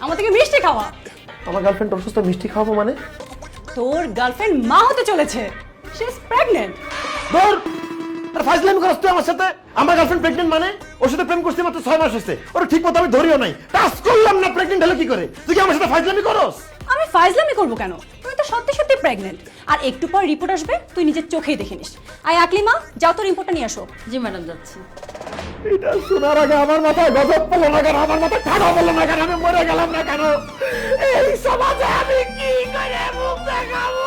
আমাদেরকে মিষ্টি খাওয়া। আমার গার্লফ্রেন্ড অসুস্থ, মিষ্টি খাওয়াবো মানে? তোর গার্লফ্রেন্ড মা হতে চলেছে, শি ইজ প্রেগন্যান্ট। ধর, আর ফাজলামি করছ তুই আমার সাথে? আমার গার্লফ্রেন্ড প্রেগন্যান্ট মানে? ওর সাথে প্রেম করতে মাত্র 6 মাস হয়েছে, ওর ঠিক মতো আমি ধরিও নাই, টাচ করলাম না, প্রেগন্যান্ট হলো কি করে? তুই কি আমার সাথে ফাজলামি করস? আমি ফাজলামি করবো কেন? তুই তো সত্যি সত্যি প্রেগন্যান্ট, আর একটু পর রিপোর্ট আসবে, তুই নিজের চোখেই দেখে নিস। আয় আকলিমা, যাও তোর রিপোর্টটা নিয়ে আসো। জি ম্যাডাম, যাচ্ছি। এটা শোনার আগে আমার মাথায় গজব পড়লো না কেন? আমার মাথায় ঠাডা পড়লো না কেন? আমি মরে গেলাম না কেন? এই সমাজে আমি কি করে মুখ দেখাবো?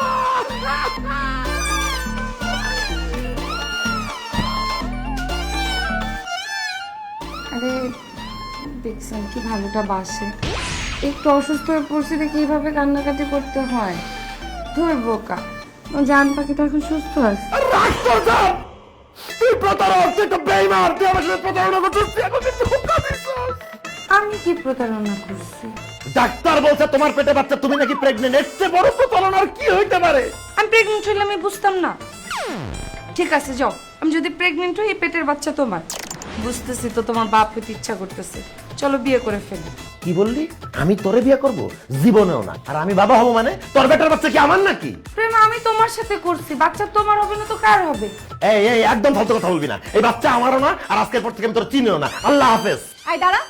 আরে দেখছেন কি ভালোটা বাসে, একটু অসুস্থ হয়ে পড়ছি দেখে এইভাবে কান্নাকাটি করতে হয়। ধর বোকা, জান পাখি তো এখন সুস্থ আছে। রাগ কর জান। তুই প্রতারক, তুই তো বেঈমান, তুই আমার সাথে প্রতারণা করছিস, তুই আমাকে ধোঁকা দিছিস। আমি কি প্রতারণা করছি? ডাক্তার বলছে তোমার পেটে বাচ্চা, তুমি নাকি প্রেগন্যান্ট। এর চেয়ে বড় প্রতারণা আর কি হইতে পারে? আমি প্রেগনেন্ট হইলে আমি বুঝতাম না। ঠিক আছে যাও, আমি যদি প্রেগনেন্ট হই, এই পেটের বাচ্চা তোমার। বুঝতেছি তো তোমার বাপ হইতে ইচ্ছা করতেছে, চলো বিয়ে করে ফেলি। কি বললি? আমি তোরে বিয়ে করব? জীবনেও না। আর আমি বাবা হব মানে? তোর বেটার বাচ্চা কি আমার নাকি? প্রেম আমি তোমার সাথে করছি, বাচ্চা তোমার হবে না তো কার হবে? এই এই একদম ফালতু কথা বলবি না। এই বাচ্চা আমারও না, আর আজকের পর থেকে আমি তোর চিনিও না। আল্লাহ হাফেজ। আয় দাঁড়া,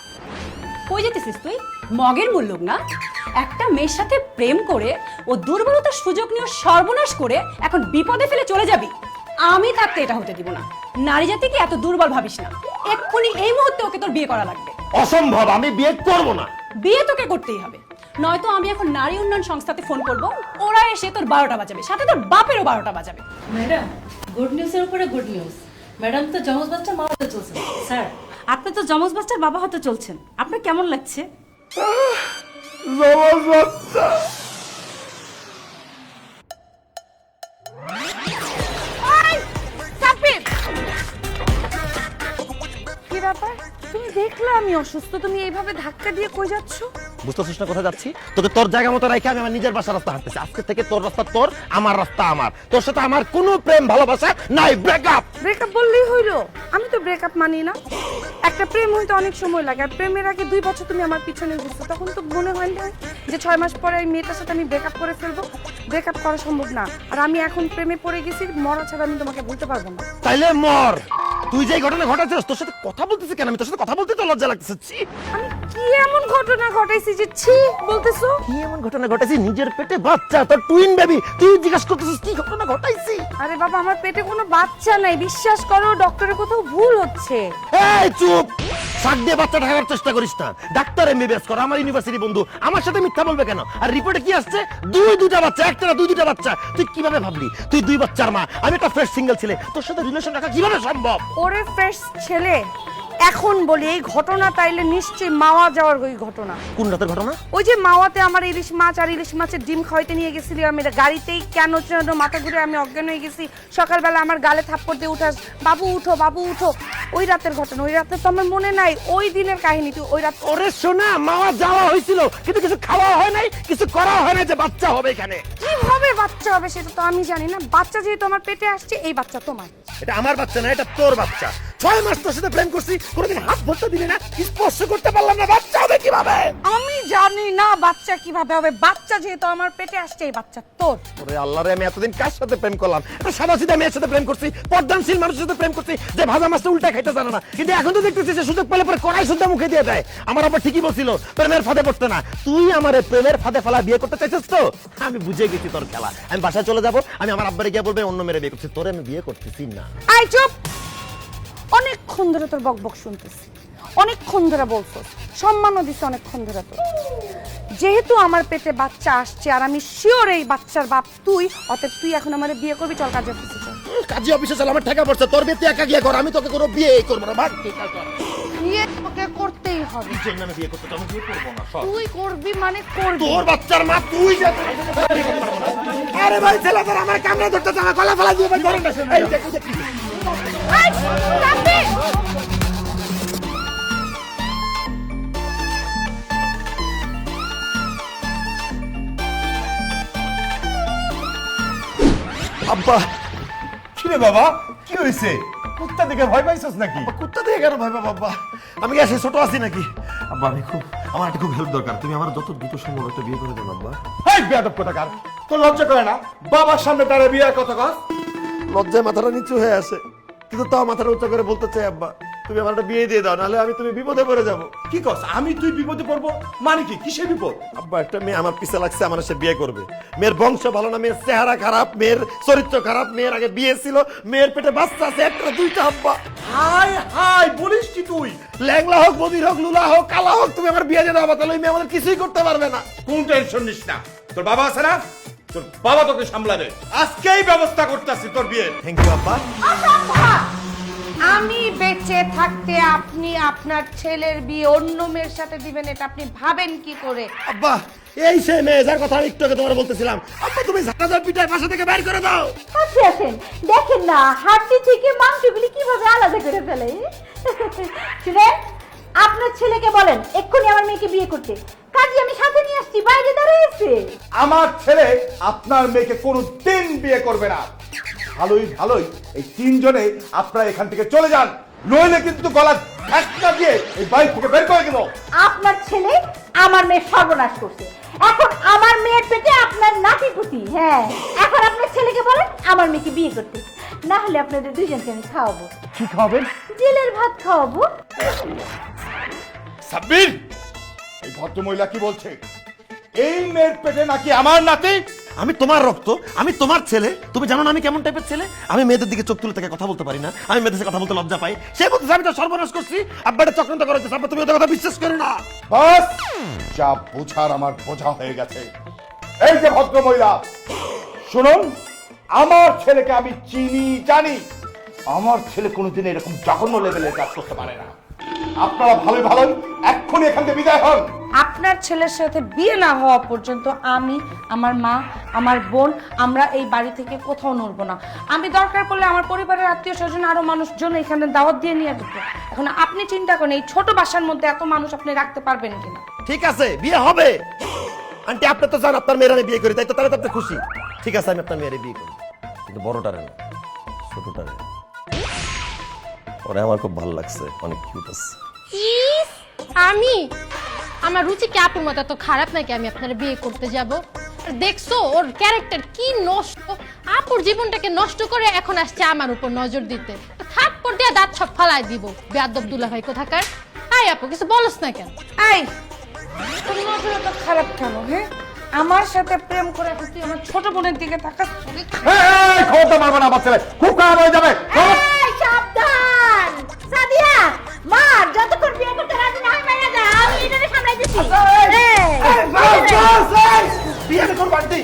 কই যেতেছিস তুই? মগের মূল্য না? একটা মেয়ের সাথে প্রেম করে ও দুর্বলতার সুযোগ নিয়ে সর্বনাশ করে এখন বিপদে ফেলে চলে যাবি? আমি থাকতে এটা হতে দিব না। নারী জাতিকে এত দুর্বল ভাবিস না। এক্ষুনি এই মুহূর্তে ওকে তোর বিয়ে করা লাগবে। অসম্ভব, আমি বিয়ে করব না। বিয়ে তোকে করতেই হবে, নয়তো আমি এখন নারী উন্নয়ন সংস্থাতে ফোন করব, ওরা এসে তোর 12টা বাজাবে, সাথে তোর বাপেরও 12টা বাজাবে। ম্যাডাম, গুড নিউজের উপরে গুড নিউজ। ম্যাডাম তো যমজ বাচ্চার মা হতে চলছেন। স্যার, আপনি তো যমজ বাচ্চার বাবা হতে চলছেন, আপনার কেমন লাগছে? কি ব্যাপার? তুমি দেখলে আমি অসুস্থ, তুমি এইভাবে ধাক্কা দিয়ে কই যাচ্ছ? বুঝতেছিস না কোথায় যাচ্ছি? তোকে তোর জায়গা মতো রেখে আমি আমার নিজের বাসার রাস্তা হাঁটতেছি। আজকে থেকে তোর রাস্তা তোর, আমার রাস্তা আমার। তোর সাথে আমার কোনো প্রেম ভালোবাসা নাই। ব্রেকআপ। ব্রেকআপ বললেই হইলো? আমি তো ব্রেকআপ মানি না। একটা প্রেম হইতে অনেক সময় লাগে, আর প্রেমের আগে 2 বছর তুমি আমার পিছনে ঘুরছো, তখন তো মনে হয় না যে 6 মাস পরে এই মেয়েটার সাথে আমি ব্রেকআপ করে ফেলবো। ব্রেকআপ করা সম্ভব না, আর আমি এখন প্রেমে পড়ে গেছি, মরা ছাড়া আমি তোমাকে বলতে পারবো না। তাইলে মর। তুই যে ঘটনা ঘটাচ্ছিস, তোর সাথে কথা বলতেছিস কেন? আমি তোর সাথে কথা বলতে তো লজ্জা লাগতেছে। ছি, আমি কি এমন ঘটনা ঘটাইছি যে ছি বলতেছো? কি এমন ঘটনা ঘটাইছি? নিজের পেটে বাচ্চা, তোর টুইন বেবি, তুই জিজ্ঞাসা করতেছিস কি ঘটনা ঘটাইছি? আরে বাবা, আমার পেটে কোনো বাচ্চা নাই, বিশ্বাস করো, ডক্টরের কোথাও ভুল হচ্ছে। এই চুপ! শাক দিয়ে বাচ্চা ঢাকার চেষ্টা করিস না। ডাক্তার এমবিবিএস কর, আমার ইউনিভার্সিটি বন্ধু, আমার সাথে মিথ্যা বলবে কেন? আর রিপোর্টে কি আসছে? দুইটা বাচ্চা, একটা না দুইটা বাচ্চা। তুই কিভাবে ভাবলি? তুই 2 বাচ্চার মা, আমি একটা ফ্রেশ সিঙ্গেল ছেলে, তোর সাথে রিলেশন রাখা কিভাবে সম্ভব? ওরে ফ্রেশ ছেলে, এখন বলি এই ঘটনা তাইলে নিশ্চয়ই মাওয়া যাওয়ার ওই ঘটনা। কোন রাতের ঘটনা? ওই যে মাওয়াতে আমার ইলিশ মাছ আর ইলিশ মাছের ডিম খাওয়াইতে নিয়ে গেছিলি, আমি গাড়িতেই কেন যেন মাথা ঘুরে আমি অজ্ঞান হয়ে গেছি। সকালবেলা আমার গালে থাপ্পড় দিয়ে উঠাস, বাবু উঠো বাবু উঠো। ওই রাতের ঘটনা, ওই রাতে তো আমার মনে নাই, ওই দিনের কাহিনী। তুই ওই রাত ওরে শোনা, মাওয়া যাওয়া হয়েছিল, কিন্তু কিছু খাওয়া হয় নাই, কিছু করা হয় না যে বাচ্চা হবে এখানে। কিভাবে বাচ্চা হবে সেটা তো আমি জানি না। বাচ্চা যেহেতু আমার পেটে আসছে, এই বাচ্চা তোমার। এটা আমার বাচ্চা না, এটা তোর বাচ্চা। 6 মাস তোর সাথে প্রেম করছি, কোনোদিন হাত ধরতে দিলি না, স্পর্শ করতে পারলাম না, বাচ্চা হবে কিভাবে? আমি জানি না বাচ্চা কিভাবে হবে। বাচ্চা যেহেতু আমার পেটে আসছে, এই বাচ্চা তোর। ওরে আল্লাহ রে, আমি এতদিন কার সাথে প্রেম করলাম? একটা সাদাসিধা মেয়ের সাথে প্রেম করছি, পর্দানশীল মানুষের সাথে প্রেম করছি, যে ভাজা মাছটা উল্টা খাইতে জানে না। কিন্তু এখন তো দেখতেছি যে সুযোগ পেলে পরে কড়াই শুদ্ধ মুখে দিয়ে দেয়। আমার আবার ঠিকই বলছিল, প্রেমের ফাঁদে পড়তে না। তুই আমার প্রেমের ফাঁদে ফেলা বিয়ে করতে চাইছিস তো? আমি বুঝে গেছি তোর খেলা। আমি বাসায় চলে যাবো, আমি আমার আব্বারে গিয়ে বলবো অন্য মেরে বিয়ে করছি। তোরে আমি বিয়ে করতেছি না। আই চুপ! অনেকক্ষণ ধরে তোর বকবক শুনতেছি, অনেকক্ষণ ধরে বলছস, সম্মানও দিছে অনেকক্ষণ ধরে। তো যেহেতু আমার পেটে বাচ্চা আসছে আর আমি শিওর এই বাচ্চার বাপ তুই, অতএব তুই এখন আমার বিয়ে করবি। চল কাজে অফিসে চল। কাজী অফিসে চল, আমার টাকা পড়ছে। তোর বিয়ে তুই একা গিয়ে কর, আমি তোকে কোনো বিয়ে করবো না। ভাগ তুই কাজ কর। বিয়ে তোকে করতেই হবে। এই জন্য আমি বিয়ে করতে চাই, আমি বিয়ে করবো না। সব তুই করবি মানে করবি। তোর বাচ্চার মা তুই যা। আরে ভাই ছেলে তোর আমার কামড়ে ধরতে চায়, আমার গলা ফেলা দিয়ে ভাই ধরেন না। এই দেখ দেখ কি এই, রাব্বি! আব্বা, কি রে বাবা, কি হয়েছে? কুত্তা দেখে ভয় পাইছস নাকি? কুত্তা দিয়ে কেন ভয় পাবো আব্বা? আমি কি আসে ছোট আছি নাকি? আব্বা, আমি খুব আমার একটা খুব হেল্প দরকার, তুমি আমার যত দ্রুত সম্ভব একটা বিয়ে করে দেন আব্বা। এই বেয়াদব কোথাকার, তোর লজ্জা করে না বাবার সামনে দাঁড়িয়ে বিয়ের কথা কস? লজ্জায় মাথাটা নিচু হয়ে আসে, কিন্তু তাও মাথাটা উঁচু করে বলতে চাই আব্বা তুমি আমার একটা বিয়ে দিয়ে দাও, নাহলে তুমি বিপদে পড়ে যাবো। কি কস? আমি তুই বিপদে পড়বো মানে কি? কিসের বিপদ? আব্বা একটা মেয়ে আমার পিছে লাগছে, আমার সে বিয়ে করবে। মেয়ের বংশ ভালো না, মেয়ের চেহারা খারাপ, মেয়ের চরিত্র খারাপ, মেয়ের আগে বিয়ে ছিল, মেয়ের পেটে বাচ্চা আছে একটা দুইটা আব্বা। হাই হাই বলিস কি তুই? ল্যাংলা হোক, বদির হোক, লুলা হোক, কালা হোক, তুমি আমার বিয়ে দিয়ে দাও আব্বা, তাহলে ওই মেয়ে আমাদের কিছুই করতে পারবে না। কোন টেনশন নিস না, তোর বাবা আছে না, তোর বাবা তোকে সামলাবে। আজকেই ব্যবস্থা করতেছি তোর বিয়ে। থ্যাংক ইউ আব্বা। আমি বেঁচে থাকতে আপনি আপনার ছেলের বিয়ে অন্য মেয়ের সাথে দিবেন, এটা আপনি ভাবেন কি করে? আব্বা এই সেই মেয়ে যার কথা আমি একটু আগে তোমার বলতেছিলাম, আব্বা তুমি ঝাঁটাঝার পিঠায় বাসা থেকে বের করে দাও। আসেন দেখেন না হাড্ডি থেকে মাংসগুলি কিভাবে আলাদা করে ফেলে। শুনেন, আপনার ছেলেকে বলেন এক্ষুনি আমার মেয়েকে বিয়ে করতে। কাজী আমি সাথে নিয়ে আসছি, বাইরে দাঁড়িয়েছে। আমার ছেলে আপনার মেয়েকে কোনোদিন বিয়ে করবে না। ভালোই ভালোই এই তিনজনে আপনারা এখান থেকে চলে যান, নইলে কিন্তু গলা ধাক্কা দিয়ে এই বাড়ি থেকে বের করে দেবো। আপনার ছেলে আমার মেয়ের সর্বনাশ করছে, এখন আমার মেয়ের পেটে আপনার নাতিপুতি। হ্যাঁ, এখন আপনার ছেলেকে বলেন আমার মেয়েকে বিয়ে করতে, না হলে আপনাদের দুইজনকে আমি খাওয়াবো। কি খাবেন? জেলের ভাত খাওয়াবো। সাব্বির, এই ভদ্রমহিলা কি বলছে? এই মেয়ের পেটে নাকি আমার নাতি? আমি তোমার রক্ত, আমি তোমার ছেলে, তুমি জানো না আমি কেমন টাইপের ছেলে। আমি মেয়েদের দিকে চোখ তুলে থেকে কথা বলতে পারি না, আমি মেয়েদের সাথে কথা বলতে লজ্জা পাই। সে বলতে আমি তো সর্বনাশ করছি, আব্বাটা চক্রান্ত করেছে। আব্বা তুমি ওদের কথা বিশ্বাস করো না। বাস, যা বোঝার আমার বোঝা হয়ে গেছে। এই যে ভদ্রমহিলা, শুনুন, আমার ছেলেকে আমি চিনি, জানি। আমার ছেলে কোনোদিন এরকম জঘন্য লেভেলের কাজ করতে পারে না। আপনারা ভালোই ভালোই এক্ষুনি এখান থেকে বিদায় হন। আপনার ছেলের সাথে বিয়ে না হওয়া পর্যন্ত আমি, আমার মা, আমার বোন, আমরা এই বাড়ি থেকে কোথাও নড়বো না। আমি দরকার পড়লে আমার পরিবারের আত্মীয় স্বজন আরো মানুষজন এখানে দাওয়াত দিয়ে নিয়ে যেত। এখন আপনি চিন্তা করেন এই ছোট বাসার মধ্যে এত মানুষ আপনি রাখতে পারবেন কিনা। ঠিক আছে বিয়ে হবে। আন্টি আপনি তো জান আপনার মেয়েরা বিয়ে করি, তাই তো তারা তো আপনি খুশি। ঠিক আছে আমি আপনার মেয়েরে বিয়ে করি, কিন্তু বড়টারে না, ছোটটারে। ওরে আমার খুব ভালো লাগছে, অনেক কিউট আছে। ইস, আমি আমার রুচি কি আপুর মতো এত খারাপ নাকি আমি আপনার বিয়ে করতে যাব? আর দেখছো ওর ক্যারেক্টার কি নষ্ট, আপুর জীবনটাকে নষ্ট করে এখন আসছে আমার উপর নজর দিতে। থাপ্পড় দিয়ে দাঁত সব ফালাই দিব, বেয়াদব দুলাভাই কোথাকার। আই আপু কিছু বলস না কেন? এই তোর নজর এত খারাপ কেন? হ্যাঁ, আমার সাথে প্রেম করে এখন তুই আমার ছোট বোনের দিকে তাকাস। এই খবরটা মারবে না, আমার ছেলে খুব খারাপ হয়ে যাবে। এই, সাবধান সাদিয়া, মা যতক্ষণ বিয়ে করতে রাজি না হয় মাইরা যা, আমি এটাকে সামলাই দিছি। বিয়ে করবো আন্টি।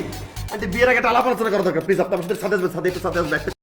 আন্টি বিয়ের আগে একটা আলাপ আলোচনা করা দরকার, প্লিজ আপনার সাথে একটু সাথে আসবেন।